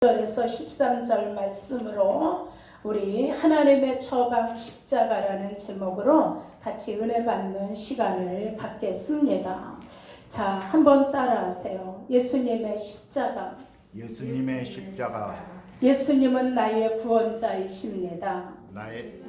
절에서 13절 말씀으로 우리 하나님의 처방 십자가라는 제목으로 같이 은혜 받는 시간을 갖겠습니다. 자, 한번 따라하세요. 예수님의 십자가. 예수님의 십자가. 예수님은 나의 구원자이십니다. 나의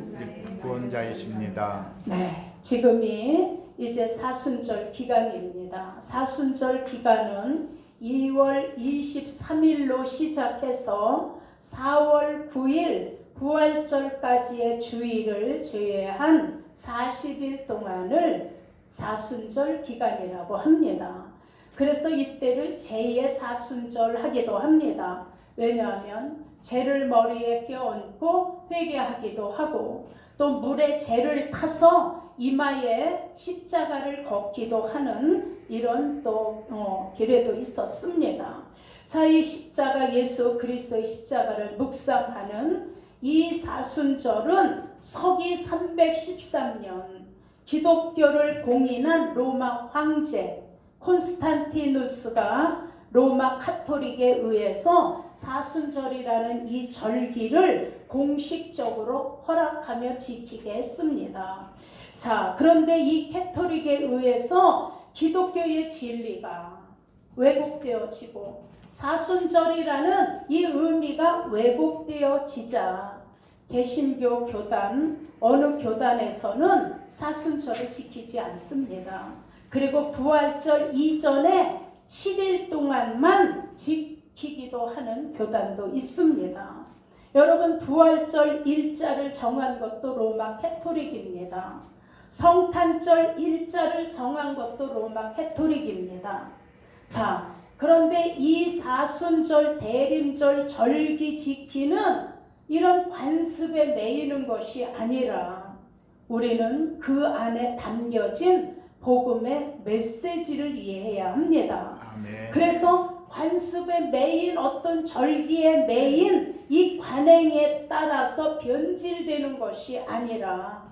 구원자이십니다. 네, 지금이 이제 사순절 기간입니다. 사순절 기간은 2월 23일로 시작해서 4월 9일 부활절까지의 주일을 제외한 40일 동안을 사순절 기간이라고 합니다. 그래서 이때를 제2의 사순절 하기도 합니다. 왜냐하면 죄를 머리에 껴얹고 회개하기도 하고 또 물에 재를 타서 이마에 십자가를 걷기도 하는 이런 또 계례도 있었습니다. 자, 이 십자가 예수 그리스도의 십자가를 묵상하는 이 사순절은 서기 313년 기독교를 공인한 로마 황제 콘스탄티누스가 로마 카톨릭에 의해서 사순절이라는 이 절기를 공식적으로 허락하며 지키게 했습니다. 자, 그런데 이 카톨릭에 의해서 기독교의 진리가 왜곡되어지고 사순절이라는 이 의미가 왜곡되어지자 개신교 교단, 어느 교단에서는 사순절을 지키지 않습니다. 그리고 부활절 이전에 7일 동안만 지키기도 하는 교단도 있습니다. 여러분, 부활절 일자를 정한 것도 로마 카톨릭입니다. 성탄절 일자를 정한 것도 로마 카톨릭입니다. 자, 그런데 이 사순절, 대림절, 절기 지키는 이런 관습에 매이는 것이 아니라 우리는 그 안에 담겨진 복음의 메시지를 이해해야 합니다. 아멘. 그래서 관습에 매인 어떤 절기에 매인 이 관행에 따라서 변질되는 것이 아니라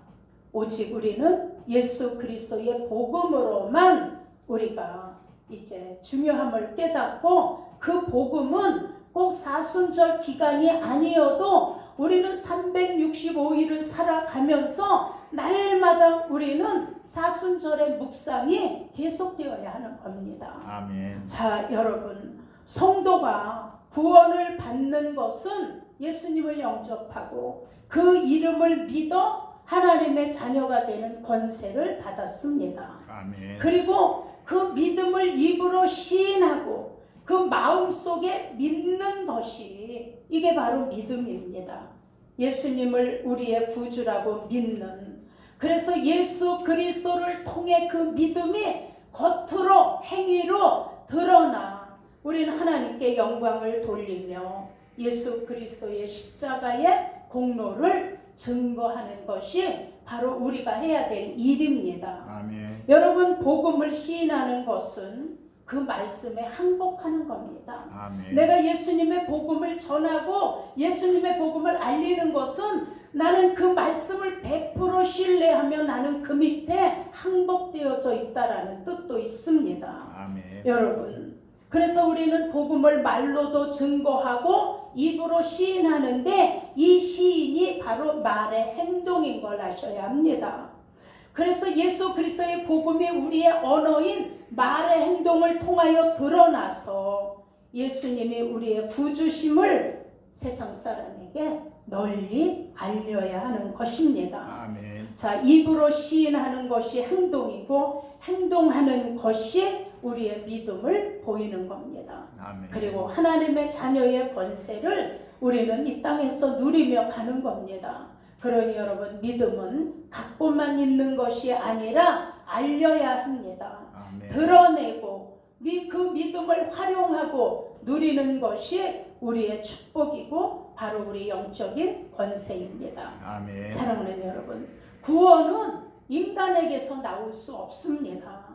오직 우리는 예수 그리스도의 복음으로만 우리가 이제 중요함을 깨닫고 그 복음은 꼭 사순절 기간이 아니어도 우리는 365일을 살아가면서 날마다 우리는 사순절의 묵상이 계속되어야 하는 겁니다. 아멘. 자, 여러분, 성도가 구원을 받는 것은 예수님을 영접하고 그 이름을 믿어 하나님의 자녀가 되는 권세를 받았습니다. 아멘. 그리고 그 믿음을 입으로 시인하고 그 마음속에 믿는 것이 이게 바로 믿음입니다. 예수님을 우리의 구주라고 믿는, 그래서 예수 그리스도를 통해 그 믿음이 겉으로 행위로 드러나 우리는 하나님께 영광을 돌리며 예수 그리스도의 십자가의 공로를 증거하는 것이 바로 우리가 해야 될 일입니다. 아멘. 여러분, 복음을 시인하는 것은 그 말씀에 항복하는 겁니다. 아멘. 내가 예수님의 복음을 전하고 예수님의 복음을 알리는 것은 나는 그 말씀을 100% 신뢰하며 나는 그 밑에 항복되어져 있다라는 뜻도 있습니다. 아멘. 여러분, 그래서 우리는 복음을 말로도 증거하고 입으로 시인하는데 이 시인이 바로 말의 행동인 걸 아셔야 합니다. 그래서 예수 그리스도의 복음이 우리의 언어인 말의 행동을 통하여 드러나서 예수님이 우리의 구주심을 세상 사람에게 널리 알려야 하는 것입니다. 아멘. 자, 입으로 시인하는 것이 행동이고 행동하는 것이 우리의 믿음을 보이는 겁니다. 아멘. 그리고 하나님의 자녀의 권세를 우리는 이 땅에서 누리며 가는 겁니다. 그러니 여러분, 믿음은 갖고만 있는 것이 아니라 알려야 합니다. 아멘. 드러내고 그 믿음을 활용하고 누리는 것이 우리의 축복이고 바로 우리 영적인 권세입니다. 아멘. 사랑하는 여러분, 구원은 인간에게서 나올 수 없습니다.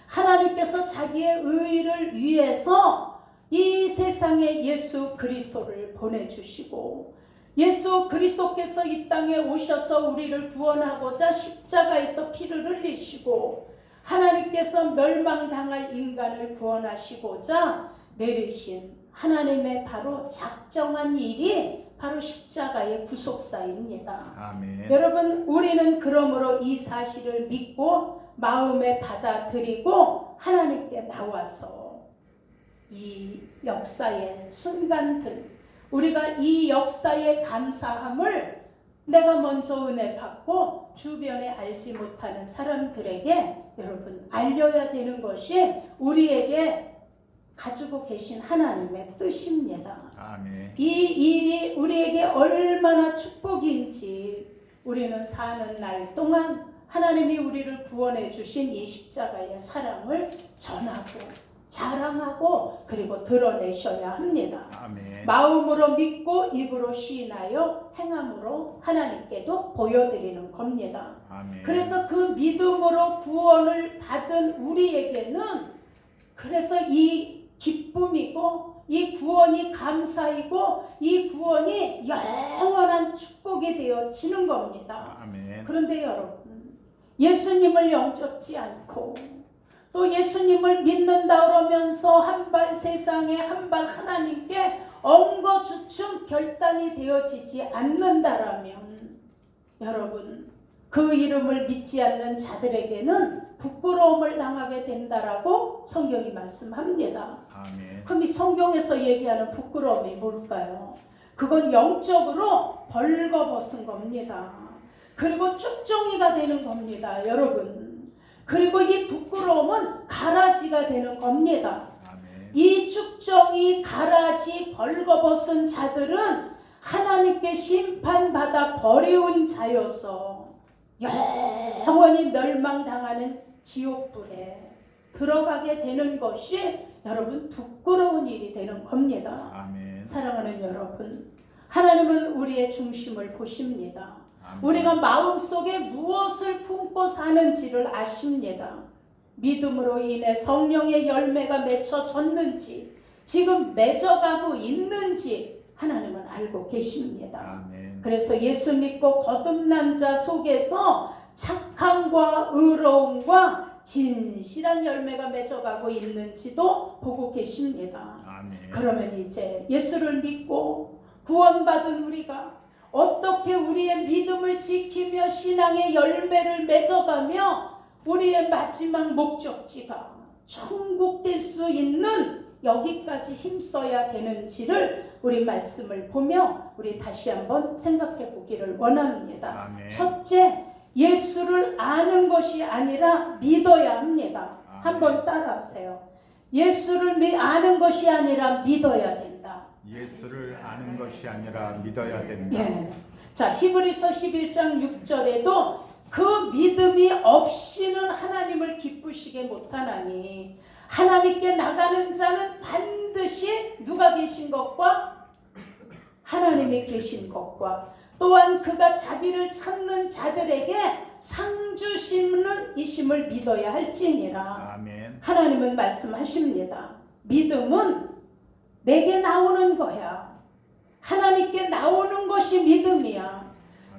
하나님께서 자기의 의를 위해서 이 세상에 예수 그리스도를 보내주시고 예수 그리스도께서 이 땅에 오셔서 우리를 구원하고자 십자가에서 피를 흘리시고 하나님께서 멸망당할 인간을 구원하시고자 내리신 하나님의 바로 작정한 일이 바로 십자가의 구속사입니다. 아멘. 여러분, 우리는 그러므로 이 사실을 믿고 마음에 받아들이고 하나님께 나와서 이 역사의 순간들, 우리가 이 역사의 감사함을 내가 먼저 은혜 받고 주변에 알지 못하는 사람들에게 여러분 알려야 되는 것이 우리에게 가지고 계신 하나님의 뜻입니다. 아멘. 이 일이 우리에게 얼마나 축복인지 우리는 사는 날 동안 하나님이 우리를 구원해 주신 이 십자가의 사랑을 전하고 자랑하고 그리고 드러내셔야 합니다. 아멘. 마음으로 믿고 입으로 시인하여 행함으로 하나님께도 보여드리는 겁니다. 아멘. 그래서 그 믿음으로 구원을 받은 우리에게는 그래서 이 기쁨이고 이 구원이 감사이고 이 구원이 영원한 축복이 되어지는 겁니다. 아멘. 그런데 여러분, 예수님을 영접지 않고 또 예수님을 믿는다 그러면서 한 발 세상에 한 발 하나님께 엉거주춤 결단이 되어지지 않는다라면 여러분, 그 이름을 믿지 않는 자들에게는 부끄러움을 당하게 된다라고 성경이 말씀합니다. 아멘. 그럼 이 성경에서 얘기하는 부끄러움이 뭘까요? 그건 영적으로 벌거벗은 겁니다. 그리고 쭉정이가 되는 겁니다, 여러분. 그리고 이 부끄러움은 가라지가 되는 겁니다. 아멘. 이 쭉정이, 가라지, 벌거벗은 자들은 하나님께 심판받아 버리운 자여서 영원히 멸망당하는 지옥불에 들어가게 되는 것이 여러분 부끄러운 일이 되는 겁니다. 아멘. 사랑하는 여러분, 하나님은 우리의 중심을 보십니다. 아멘. 우리가 마음속에 무엇을 품고 사는지를 아십니다. 믿음으로 인해 성령의 열매가 맺혀졌는지 지금 맺어가고 있는지 하나님은 알고 계십니다. 아멘. 그래서 예수 믿고 거듭난 자 속에서 착함과 의로움과 진실한 열매가 맺어가고 있는지도 보고 계십니다. 아멘. 그러면 이제 예수를 믿고 구원받은 우리가 어떻게 우리의 믿음을 지키며 신앙의 열매를 맺어가며 우리의 마지막 목적지가 천국 될 수 있는 여기까지 힘써야 되는지를 우리 말씀을 보며 우리 다시 한번 생각해 보기를 원합니다. 아멘. 첫째, 예수를 아는 것이 아니라 믿어야 합니다. 아멘. 한번 따라하세요. 예수를 아는 것이 아니라 믿어야 된다. 예수를 아는 것이 아니라 믿어야 된다. 예. 자, 히브리서 11장 6절에도 그 믿음이 없이는 하나님을 기쁘시게 못하나니 하나님께 나가는 자는 반드시 누가 계신 것과 하나님이 계신 것과 또한 그가 자기를 찾는 자들에게 상 주시는 이심을 믿어야 할지니라. 아멘. 하나님은 말씀하십니다. 믿음은 내게 나오는 거야. 하나님께 나오는 것이 믿음이야.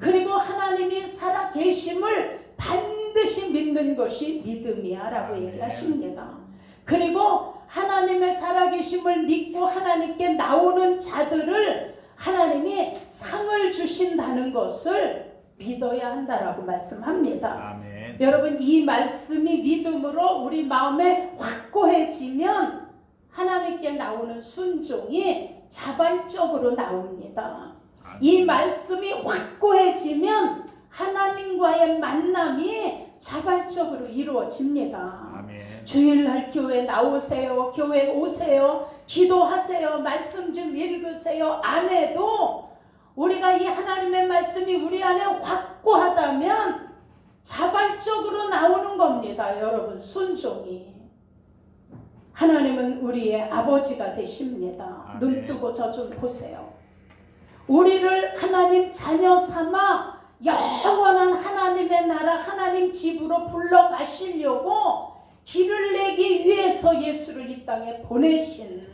그리고 하나님이 살아 계심을 반드시 믿는 것이 믿음이야 라고 얘기하십니다. 그리고 하나님의 살아계심을 믿고 하나님께 나오는 자들을 하나님이 상을 주신다는 것을 믿어야 한다라고 말씀합니다. 아멘. 여러분, 이 말씀이 믿음으로 우리 마음에 확고해지면 하나님께 나오는 순종이 자발적으로 나옵니다. 이 말씀이 확고해지면 하나님과의 만남이 자발적으로 이루어집니다. 아멘. 주일날 교회 나오세요. 교회 오세요. 기도하세요. 말씀 좀 읽으세요. 안 해도 우리가 이 하나님의 말씀이 우리 안에 확고하다면 자발적으로 나오는 겁니다. 여러분, 순종이. 하나님은 우리의 아버지가 되십니다. 아멘. 눈 뜨고 저 좀 보세요. 우리를 하나님 자녀 삼아 영원한 하나님의 나라 하나님 집으로 불러가시려고 길을 내기 위해서 예수를 이 땅에 보내신,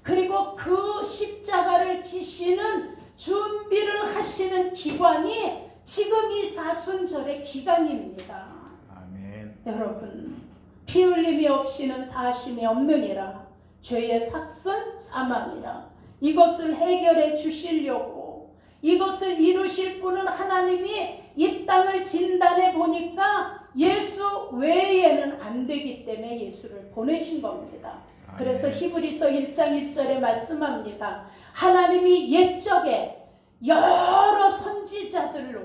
그리고 그 십자가를 지시는 준비를 하시는 기관이 지금 이 사순절의 기간입니다. 아멘. 여러분, 피 흘림이 없이는 사심이 없느니라. 죄의 삭은 사망이라. 이것을 해결해 주시려고, 이것을 이루실 분은 하나님이 이 땅을 진단해 보니까 예수 외에는 안 되기 때문에 예수를 보내신 겁니다. 그래서 히브리서 1장 1절에 말씀합니다. 하나님이 옛적에 여러 선지자들로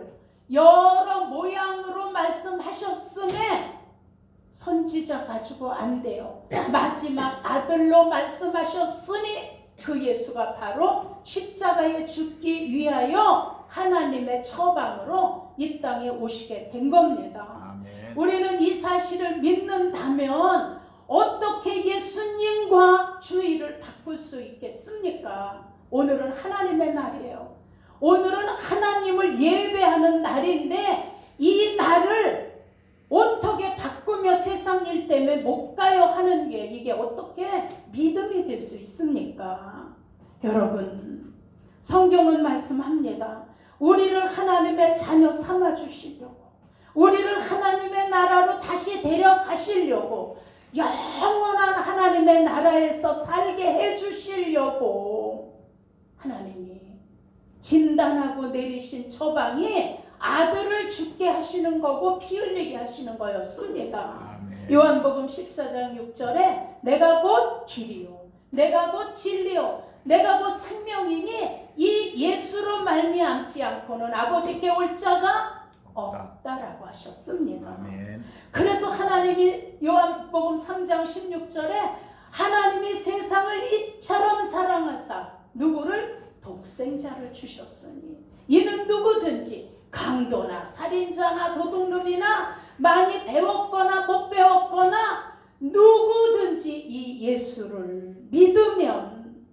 여러 모양으로 말씀하셨음에 선지자 가지고 안 돼요. 마지막 아들로 말씀하셨으니 그 예수가 바로 십자가에 죽기 위하여 하나님의 처방으로 이 땅에 오시게 된 겁니다. 아멘. 우리는 이 사실을 믿는다면 어떻게 예수님과 주의를 바꿀 수 있겠습니까? 오늘은 하나님의 날이에요. 오늘은 하나님을 예배하는 날인데 이 날을 어떻게 바꾸며 세상 일 때문에 못 가요 하는 게 이게 어떻게 믿음이 될 수 있습니까? 여러분, 성경은 말씀합니다. 우리를 하나님의 자녀 삼아 주시려고, 우리를 하나님의 나라로 다시 데려가시려고, 영원한 하나님의 나라에서 살게 해주시려고 하나님이 진단하고 내리신 처방이 아들을 죽게 하시는 거고 피 흘리게 하시는 거였습니다. 아멘. 요한복음 14장 6절에 내가 곧 길이요, 내가 곧 진리요, 내가 곧 생명이니 이 예수로 말미암지 않고는 아버지께 올 자가 없다라고 하셨습니다. 아멘. 그래서 하나님이 요한복음 3장 16절에 하나님이 세상을 이처럼 사랑하사 누구를? 독생자를 주셨으니 이는 누구든지 강도나 살인자나 도둑놈이나 많이 배웠거나 못 배웠거나 누구든지 이 예수를 믿으면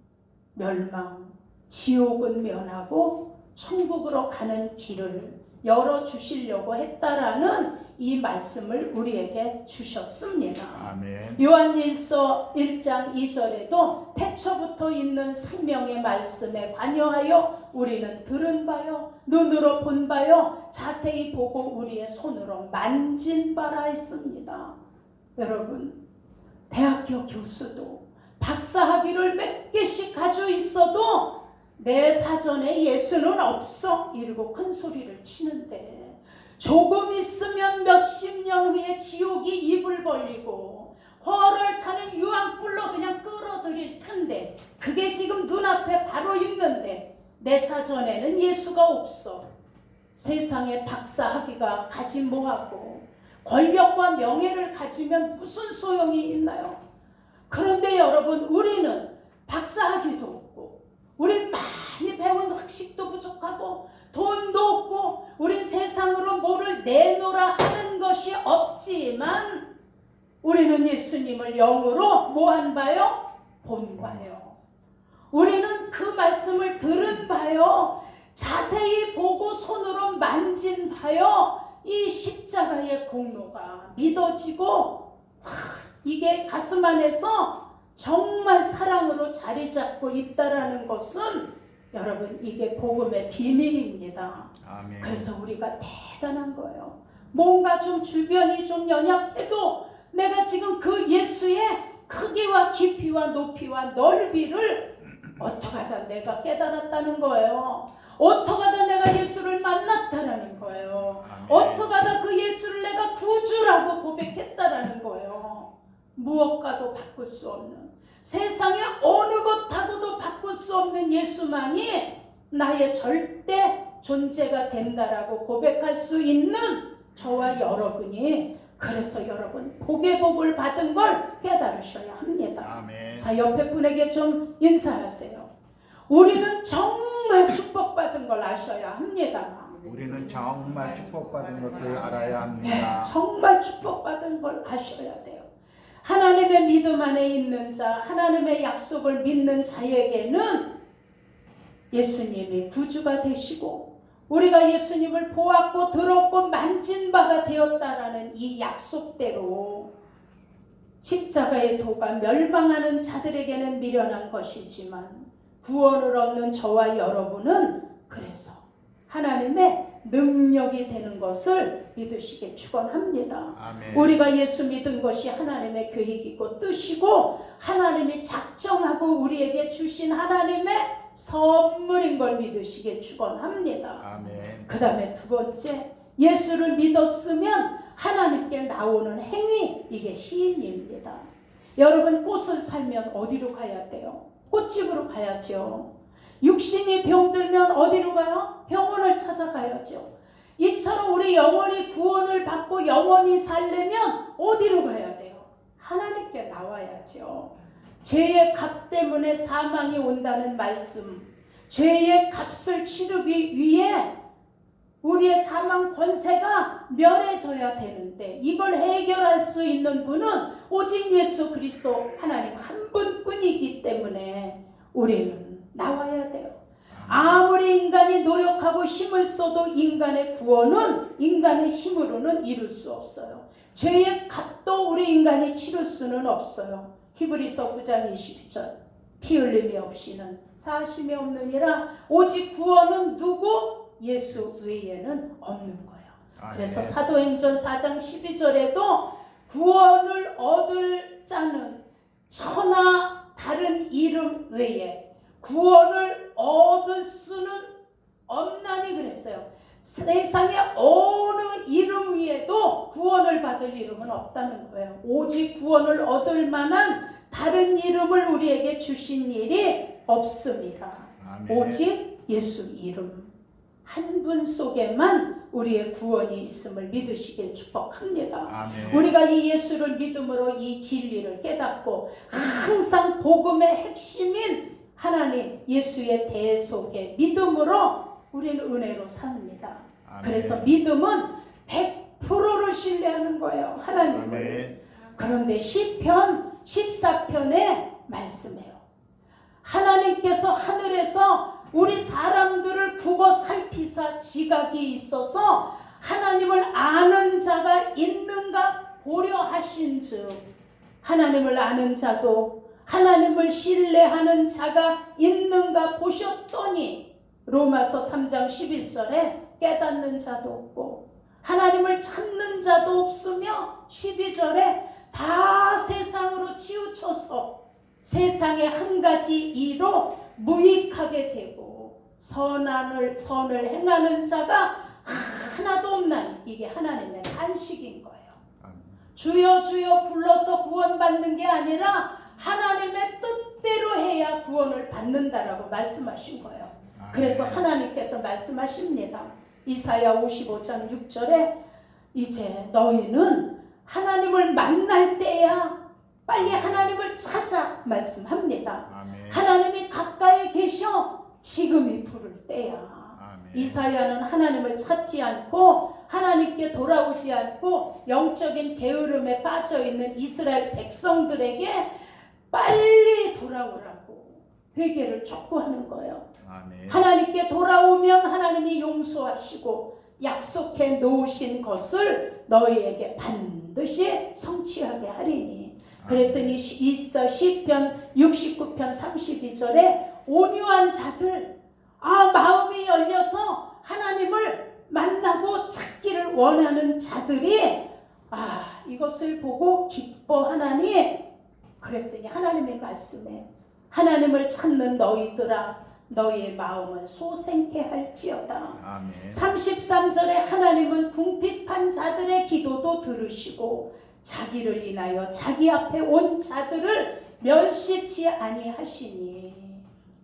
멸망, 지옥은 면하고 천국으로 가는 길을 열어주시려고 했다라는 이 말씀을 우리에게 주셨습니다. 아멘. 요한일서 1장 2절에도 태초부터 있는 생명의 말씀에 관여하여 우리는 들은 바요, 눈으로 본 바요, 자세히 보고 우리의 손으로 만진 바라 했습니다. 여러분, 대학교 교수도 박사학위를 몇 개씩 가지고 있어도 내 사전에 예수는 없어 이러고 큰 소리를 치는데 조금 있으면 몇십 년 후에 지옥이 입을 벌리고 허를 타는 유황불로 그냥 끌어들일 텐데 그게 지금 눈앞에 바로 있는데 내 사전에는 예수가 없어. 세상에 박사학위가 가진 뭐하고 권력과 명예를 가지면 무슨 소용이 있나요? 그런데 여러분, 우리는 박사학위도 없고 우린 많이 배운 학식도 부족하고 돈도 없고 우린 세상으로 뭐를 내놓으라 하는 것이 없지만 우리는 예수님을 영으로 뭐한 바요? 본 바요. 우리는 그 말씀을 들은 바요. 자세히 보고 손으로 만진 바요. 이 십자가의 공로가 믿어지고 이게 가슴 안에서 정말 사랑으로 자리 잡고 있다라는 것은 여러분 이게 복음의 비밀입니다. 아멘. 그래서 우리가 대단한 거예요. 뭔가 좀 주변이 좀 연약해도 내가 지금 그 예수의 크기와 깊이와 높이와 넓이를 어떻게 하다 내가 깨달았다는 거예요. 어떻게 하다 내가 예수를 만났다라는 거예요. 아멘. 어떻게 하다 그 예수를 내가 구주라고 고백했다라는 거예요. 무엇과도 바꿀 수 없는, 세상의 어느 것하고도 바꿀 수 없는 예수만이 나의 절대 존재가 된다라고 고백할 수 있는 저와 여러분이, 그래서 여러분 복의 복을 받은 걸 깨달으셔야 합니다. 아멘. 자, 옆에 분에게 좀 인사하세요. 우리는 정말 축복받은 걸 아셔야 합니다. 우리는 정말 축복받은 것을 알아야 네, 합니다. 정말 축복받은 걸 아셔야 돼요. 하나님의 믿음 안에 있는 자, 하나님의 약속을 믿는 자에게는 예수님이 구주가 되시고 우리가 예수님을 보았고 들었고 만진 바가 되었다라는 이 약속대로 십자가의 도가 멸망하는 자들에게는 미련한 것이지만 구원을 얻는 저와 여러분은 그래서 하나님의 능력이 되는 것을 믿으시길 축원합니다. 아멘. 우리가 예수 믿은 것이 하나님의 계획이고 뜻이고 하나님이 작정하고 우리에게 주신 하나님의 선물인 걸 믿으시길 축원합니다. 아멘. 그 다음에 두 번째, 예수를 믿었으면 하나님께 나오는 행위, 이게 시인입니다. 여러분, 꽃을 살면 어디로 가야 돼요? 꽃집으로 가야죠. 육신이 병들면 어디로 가요? 병원을 찾아가야죠. 이처럼 우리 영혼이 구원을 받고 영원히 살려면 어디로 가야 돼요? 하나님께 나와야죠. 죄의 값 때문에 사망이 온다는 말씀, 죄의 값을 치르기 위해 우리의 사망 권세가 멸해져야 되는데 이걸 해결할 수 있는 분은 오직 예수 그리스도 하나님 한 분뿐이기 때문에 우리는 나와야 돼요. 아무리 인간이 노력하고 힘을 써도 인간의 구원은 인간의 힘으로는 이룰 수 없어요. 죄의 값도 우리 인간이 치를 수는 없어요. 히브리서 9장 22절, 피 흘림이 없이는 사심이 없느니라. 오직 구원은 누구? 예수 외에는 없는 거예요. 그래서 사도행전 4장 12절에도 구원을 얻을 자는 천하 다른 이름 외에 구원을 얻을 수는 없나니 그랬어요. 세상의 어느 이름 위에도 구원을 받을 이름은 없다는 거예요. 오직 구원을 얻을 만한 다른 이름을 우리에게 주신 일이 없습니다. 아멘. 오직 예수 이름 한 분 속에만 우리의 구원이 있음을 믿으시길 축복합니다. 아멘. 우리가 이 예수를 믿음으로 이 진리를 깨닫고 항상 복음의 핵심인 하나님 예수의 대속의 믿음으로 우리는 은혜로 삽니다. 아멘. 그래서 믿음은 100%를 신뢰하는 거예요. 하나님을. 아멘. 그런데 시편 14편에 말씀해요. 하나님께서 하늘에서 우리 사람들을 굽어 살피사 지각이 있어서 하나님을 아는 자가 있는가 보려 하신즉 하나님을 아는 자도 하나님을 신뢰하는 자가 있는가 보셨더니 로마서 3장 11절에 깨닫는 자도 없고 하나님을 찾는 자도 없으며 12절에 다 세상으로 치우쳐서 세상의 한 가지 이로 무익하게 되고 선을 행하는 자가 하나도 없나니 이게 하나님의 안식인 거예요. 아멘. 주여 주여 불러서 구원받는 게 아니라 하나님의 뜻대로 해야 구원을 받는다라고 말씀하신 거예요. 아멘. 그래서 하나님께서 말씀하십니다. 이사야 55장 6절에 이제 너희는 하나님을 만날 때야 빨리 하나님을 찾아 말씀합니다. 아멘. 하나님이 가까이 계셔 지금이 부를 때야. 아멘. 이사야는 하나님을 찾지 않고 하나님께 돌아오지 않고 영적인 게으름에 빠져있는 이스라엘 백성들에게 빨리 돌아오라고 회개를 촉구하는 거예요. 아멘. 하나님께 돌아오면 하나님이 용서하시고 약속해 놓으신 것을 너희에게 반드시 성취하게 하리니. 그랬더니 시편 69편 32절에 온유한 자들, 마음이 열려서 하나님을 만나고 찾기를 원하는 자들이 이것을 보고 기뻐하나니. 그랬더니 하나님의 말씀에 하나님을 찾는 너희들아 너희의 마음은 소생케 할지어다. 아멘. 33절에 하나님은 궁핍한 자들의 기도도 들으시고 자기를 인하여 자기 앞에 온 자들을 멸시치 아니하시니.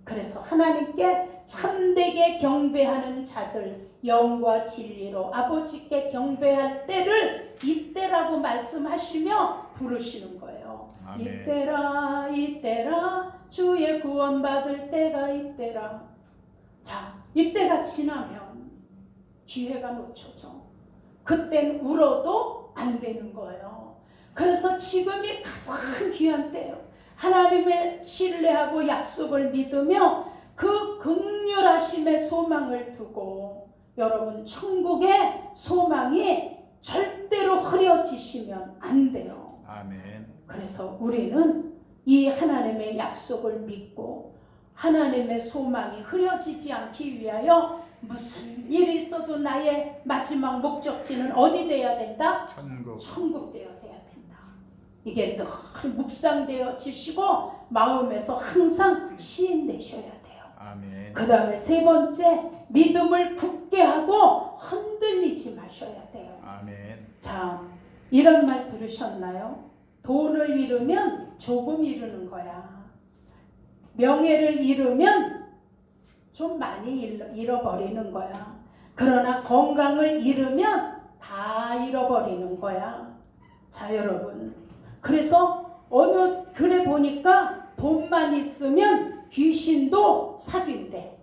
그래서 하나님께 참되게 경배하는 자들 영과 진리로 아버지께 경배할 때를 이때라고 말씀하시며 부르시는 거예요. 아멘. 이때라 이때라 주의 구원받을 때가 이때라. 자, 이때가 지나면 기회가 놓쳐져. 그땐 울어도 안 되는 거예요. 그래서 지금이 가장 귀한 때예요. 하나님의 신뢰하고 약속을 믿으며 그 긍휼하심의 소망을 두고 여러분 천국의 소망이 절대로 흐려지시면 안 돼요. 아멘. 그래서 우리는 이 하나님의 약속을 믿고 하나님의 소망이 흐려지지 않기 위하여 무슨 일이 있어도 나의 마지막 목적지는 어디 돼야 된다? 천국. 천국 되어야 된다. 이게 늘 묵상되어지시고 마음에서 항상 시인되셔야 돼요. 아멘. 그 다음에 세 번째, 믿음을 굳게 하고 흔들리지 마셔야 돼요. 아멘. 자, 이런 말 들으셨나요? 돈을 잃으면 조금 잃는 거야. 명예를 잃으면 좀 많이 잃어버리는 거야. 그러나 건강을 잃으면 다 잃어버리는 거야. 자, 여러분. 그래서 어느 글에 보니까 돈만 있으면 귀신도 사귄대.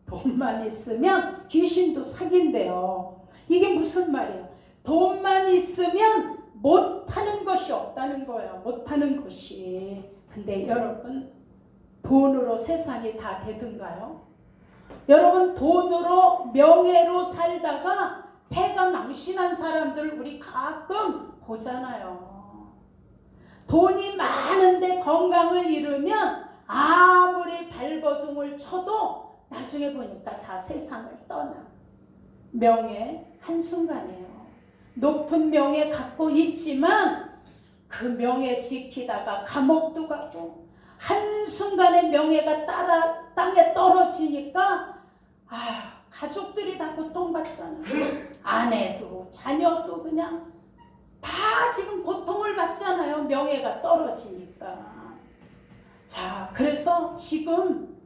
돈만 있으면 귀신도 사귄대요. 이게 무슨 말이에요? 돈만 있으면 못하는 것이 없다는 거예요. 못하는 것이. 근데 여러분, 돈으로 세상이 다 되든가요? 여러분, 돈으로 명예로 살다가 패가 망신한 사람들 우리 가끔 보잖아요. 돈이 많은데 건강을 잃으면 아무리 발버둥을 쳐도 나중에 보니까 다 세상을 떠나. 명예 한순간이에요. 높은 명예 갖고 있지만 그 명예 지키다가 감옥도 가고 한순간에 명예가 땅에 떨어지니까 가족들이 다 고통받잖아. 아내도 자녀도 그냥 다 지금 고통을 받잖아요. 명예가 떨어지니까. 자, 그래서 지금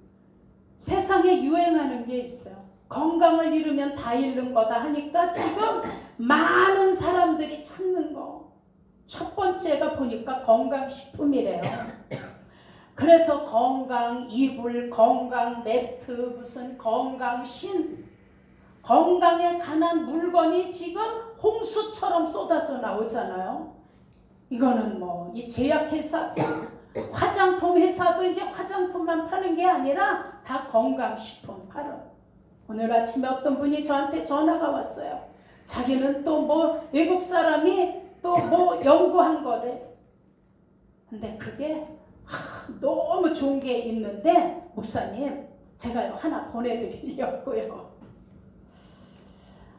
세상에 유행하는 게 있어요. 건강을 잃으면 다 잃는 거다 하니까 지금 많은 사람들이 찾는 거. 첫 번째가 보니까 건강식품이래요. 그래서 건강 이불, 건강 매트, 무슨 건강신, 건강에 관한 물건이 지금 홍수처럼 쏟아져 나오잖아요. 이거는 뭐 이 제약회사, 화장품 회사도 이제 화장품만 파는 게 아니라 다 건강식품 팔아. 오늘 아침에 어떤 분이 저한테 전화가 왔어요. 자기는 또 뭐 외국 사람이 또 뭐 연구한 거래. 근데 그게 너무 좋은 게 있는데 목사님 제가 하나 보내드리려고요.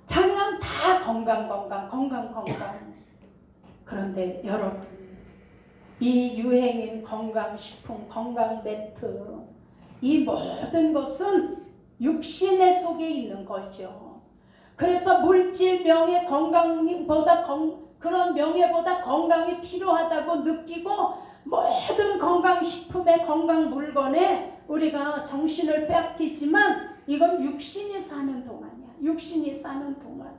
그냥 다 건강. 그런데 여러분, 이 유행인 건강식품, 건강 매트, 이 모든 것은 육신의 속에 있는 거죠. 그래서 물질, 명예, 건강보다 그런 명예보다 건강이 필요하다고 느끼고 모든 건강식품에 건강 물건에 우리가 정신을 빼앗기지만 이건 육신이 사는 동안이야. 육신이 사는 동안.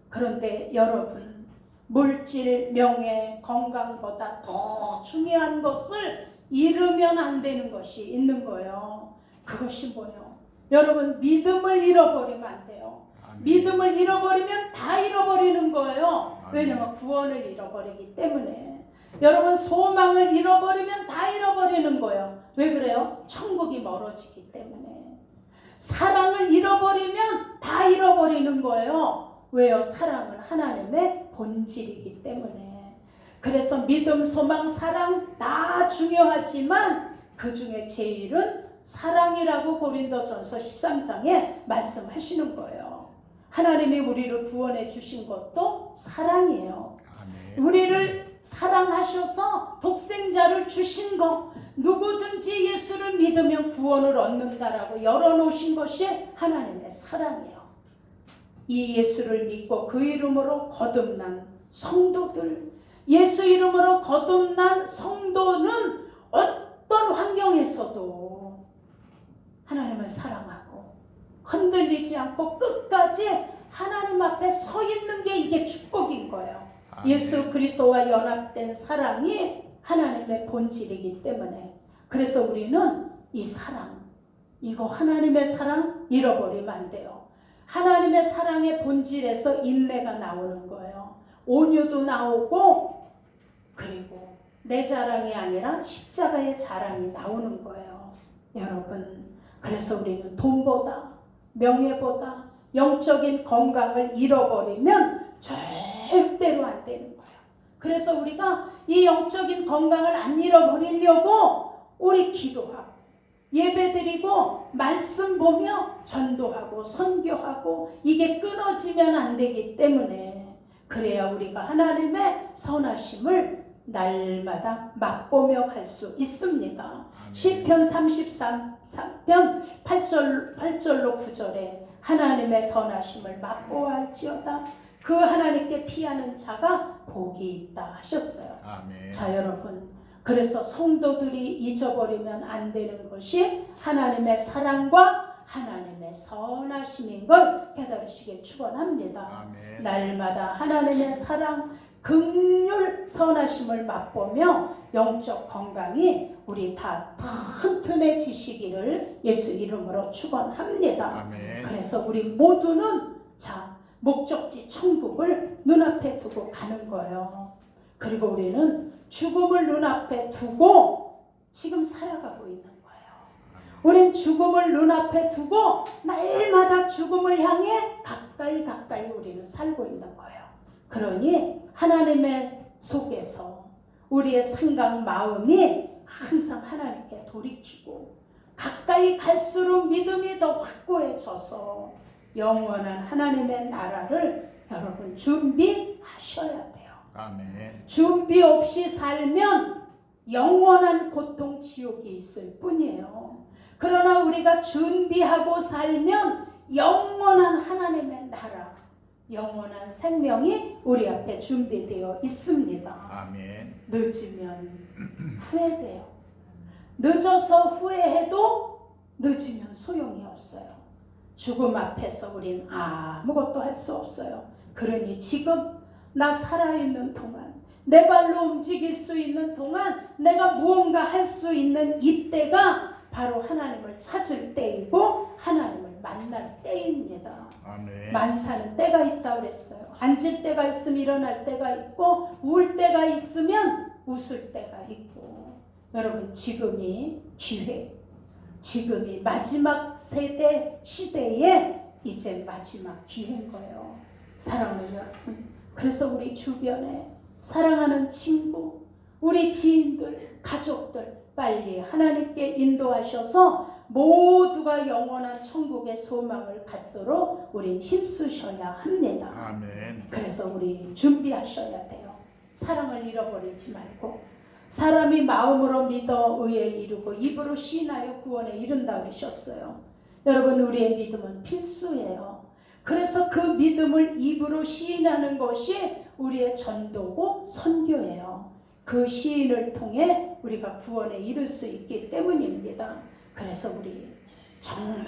그런데 여러분, 물질, 명예, 건강보다 더 중요한 것을 잃으면 안 되는 것이 있는 거예요. 그것이 뭐예요? 여러분, 믿음을 잃어버리면 안 돼요. 아멘. 믿음을 잃어버리면 다 잃어버리는 거예요. 아멘. 왜냐하면 구원을 잃어버리기 때문에. 여러분, 소망을 잃어버리면 다 잃어버리는 거예요. 왜 그래요? 천국이 멀어지기 때문에. 사랑을 잃어버리면 다 잃어버리는 거예요. 왜요? 사랑은 하나님의 본질이기 때문에. 그래서 믿음, 소망, 사랑 다 중요하지만 그 중에 제일은 사랑이라고 고린도전서 13장에 말씀하시는 거예요. 하나님이 우리를 구원해 주신 것도 사랑이에요. 아멘. 우리를 사랑하셔서 독생자를 주신 것, 누구든지 예수를 믿으면 구원을 얻는다라고 열어놓으신 것이 하나님의 사랑이에요. 이 예수를 믿고 그 이름으로 거듭난 성도들, 예수 이름으로 거듭난 성도는 어떤 환경에서도 하나님을 사랑하고 흔들리지 않고 끝까지 하나님 앞에 서 있는 게 이게 축복인 거예요. 아멘. 예수 그리스도와 연합된 사랑이 하나님의 본질이기 때문에. 그래서 우리는 이 사랑, 이거 하나님의 사랑 잃어버리면 안 돼요. 하나님의 사랑의 본질에서 인내가 나오는 거예요. 온유도 나오고, 그리고 내 자랑이 아니라 십자가의 자랑이 나오는 거예요. 여러분, 그래서 우리는 돈보다, 명예보다 영적인 건강을 잃어버리면 절대로 안 되는 거예요. 그래서 우리가 이 영적인 건강을 안 잃어버리려고 우리 기도하고 예배드리고 말씀 보며 전도하고 선교하고 이게 끊어지면 안 되기 때문에 그래야 우리가 하나님의 선하심을 날마다 맛보며 갈 수 있습니다. 시편 33편 8절로 9절에 하나님의 선하심을 맛보아 할지어다 그 하나님께 피하는 자가 복이 있다 하셨어요. 아멘. 자 여러분, 그래서 성도들이 잊어버리면 안 되는 것이 하나님의 사랑과 하나님의 선하심인 걸 깨달으시길 축원합니다. 아멘. 날마다 하나님의 사랑, 긍휼, 선하심을 맛보며 영적 건강이 우리 다 튼튼해지시기를 예수 이름으로 축원합니다. 아멘. 그래서 우리 모두는 자 목적지 천국을 눈앞에 두고 가는 거예요. 그리고 우리는 죽음을 눈앞에 두고 지금 살아가고 있는 거예요. 우린 죽음을 눈앞에 두고 날마다 죽음을 향해 가까이 우리는 살고 있는 거예요. 그러니 하나님의 속에서 우리의 생각, 마음이 항상 하나님께 돌이키고 가까이 갈수록 믿음이 더 확고해져서 영원한 하나님의 나라를 여러분 준비하셔야 돼요. 아멘. 준비 없이 살면 영원한 고통 지옥이 있을 뿐이에요. 그러나 우리가 준비하고 살면 영원한 하나님의 나라, 영원한 생명이 우리 앞에 준비되어 있습니다. 아멘. 늦으면 후회돼요. 늦어서 후회해도 늦으면 소용이 없어요. 죽음 앞에서 우린 아무것도 할 수 없어요. 그러니 지금 나 살아있는 동안, 내 발로 움직일 수 있는 동안 내가 무언가 할 수 있는 이때가 바로 하나님을 찾을 때이고 하나님을 만날 때입니다. 아멘. 만사는 때가 있다고 그랬어요. 앉을 때가 있으면 일어날 때가 있고 울 때가 있으면 웃을 때가 있고 여러분 지금이 기회, 지금이 마지막 세대 시대에 이제 마지막 기회인 거예요. 사랑하는 여러분, 그래서 우리 주변에 사랑하는 친구, 우리 지인들, 가족들 빨리 하나님께 인도하셔서 모두가 영원한 천국의 소망을 갖도록 우린 힘쓰셔야 합니다. 아멘. 그래서 우리 준비하셔야 돼요. 사랑을 잃어버리지 말고 사람이 마음으로 믿어 의에 이르고 입으로 시인하여 구원에 이른다 그러셨어요. 여러분 우리의 믿음은 필수예요. 그래서 그 믿음을 입으로 시인하는 것이 우리의 전도고 선교예요. 그 시인을 통해 우리가 구원에 이를 수 있기 때문입니다. 그래서 우리 정말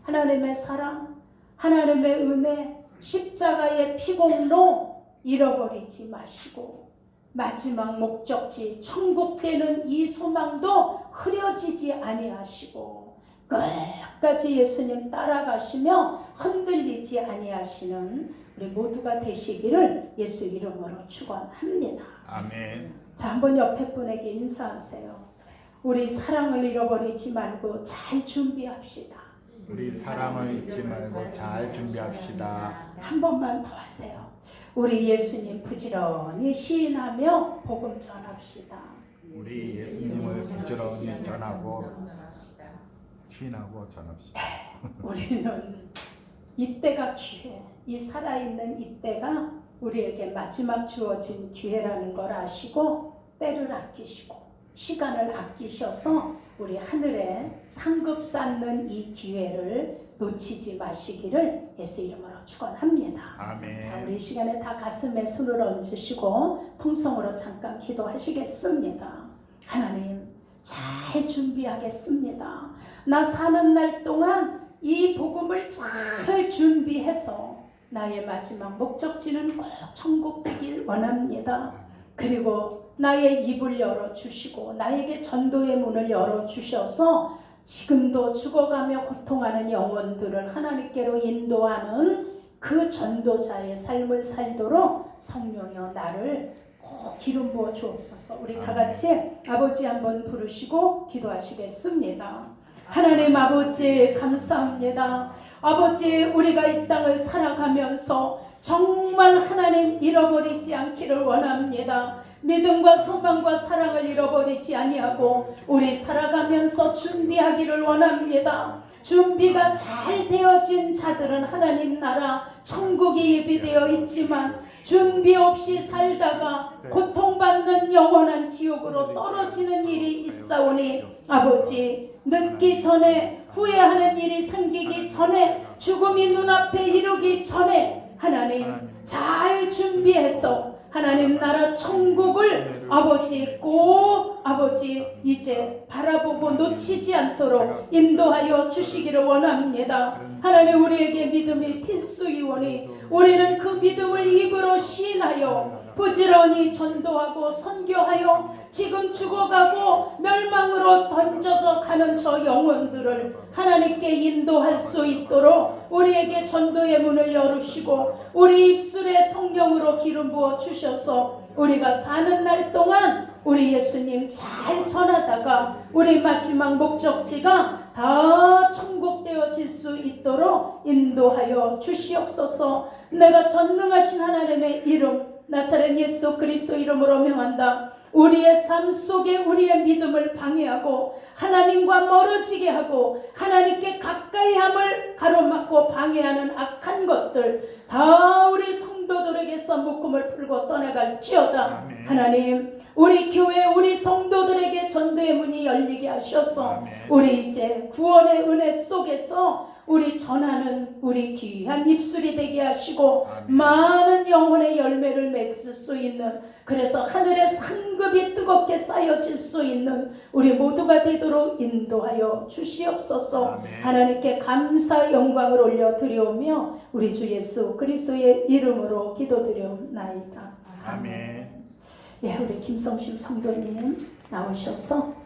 하나님의 사랑, 하나님의 은혜, 십자가의 피공로 잃어버리지 마시고 마지막 목적지 천국 되는 이 소망도 흐려지지 아니하시고 끝까지 예수님 따라가시며 흔들리지 아니하시는 우리 모두가 되시기를 예수 이름으로 축원합니다. 아멘. 자, 한번 옆에 분에게 인사하세요. 우리 사랑을 잃어버리지 말고 잘 준비합시다. 우리 사랑을 잊지 말고 잘 준비합시다. 한 번만 더 하세요. 우리 예수님 부지런히 시인하며 복음 전합시다. 우리 예수님을 부지런히 전하고 시인하고 전합시다. 우리는 이때가 기회, 이 살아있는 이때가 우리에게 마지막 주어진 기회라는 걸 아시고 때를 아끼시고 시간을 아끼셔서 우리 하늘에 상급 쌓는 이 기회를 놓치지 마시기를 예수 이름으로 축원합니다. 아멘. 자, 우리 이 시간에 다 가슴에 손을 얹으시고 통성으로 잠깐 기도하시겠습니다. 하나님, 잘 준비하겠습니다. 나 사는 날 동안 이 복음을 잘 준비해서 나의 마지막 목적지는 꼭 천국 되길 원합니다. 그리고 나의 입을 열어주시고 나에게 전도의 문을 열어주셔서 지금도 죽어가며 고통하는 영혼들을 하나님께로 인도하는 그 전도자의 삶을 살도록 성령여 나를 꼭 기름 부어 주옵소서. 우리 다 같이 아버지 한번 부르시고 기도하시겠습니다. 하나님 아버지 감사합니다. 아버지 우리가 이 땅을 살아가면서 정말 하나님 잃어버리지 않기를 원합니다. 믿음과 소망과 사랑을 잃어버리지 아니하고 우리 살아가면서 준비하기를 원합니다. 준비가 잘 되어진 자들은 하나님 나라 천국이 예비되어 있지만 준비 없이 살다가 고통받는 영원한 지옥으로 떨어지는 일이 있사오니 아버지, 늦기 전에 후회하는 일이 생기기 전에 죽음이 눈앞에 이르기 전에 하나님 잘 준비해서 하나님 나라 천국을 아버지 꼭 아버지 이제 바라보고 놓치지 않도록 인도하여 주시기를 원합니다. 하나님 우리에게 믿음이 필수이오니 우리는 그 믿음을 입으로 시인하여 부지런히 전도하고 선교하여 지금 죽어가고 멸망으로 던져져 가는 저 영혼들을 하나님께 인도할 수 있도록 우리에게 전도의 문을 열으시고 우리 입술에 성령으로 기름 부어 주셔서 우리가 사는 날 동안 우리 예수님 잘 전하다가 우리 마지막 목적지가 다 천국되어질 수 있도록 인도하여 주시옵소서. 내가 전능하신 하나님의 이름 나사렛 예수 그리스도 이름으로 명한다. 우리의 삶 속에 우리의 믿음을 방해하고 하나님과 멀어지게 하고 하나님께 가까이함을 가로막고 방해하는 악한 것들 다 우리 성도들에게서 묶음을 풀고 떠나갈지어다. 아멘. 하나님 우리 교회 우리 성도들에게 전도의 문이 열리게 하셔서 아멘. 우리 이제 구원의 은혜 속에서 우리 전하는 우리 귀한 입술이 되게 하시고 아멘. 많은 영혼의 열매를 맺을 수 있는 그래서 하늘의 상급이 뜨겁게 쌓여질 수 있는 우리 모두가 되도록 인도하여 주시옵소서. 아멘. 하나님께 감사 영광을 올려 드려오며 우리 주 예수 그리스도의 이름으로 기도드려옵나이다. 아멘. 예, 우리 김성심 성도님 나오셔서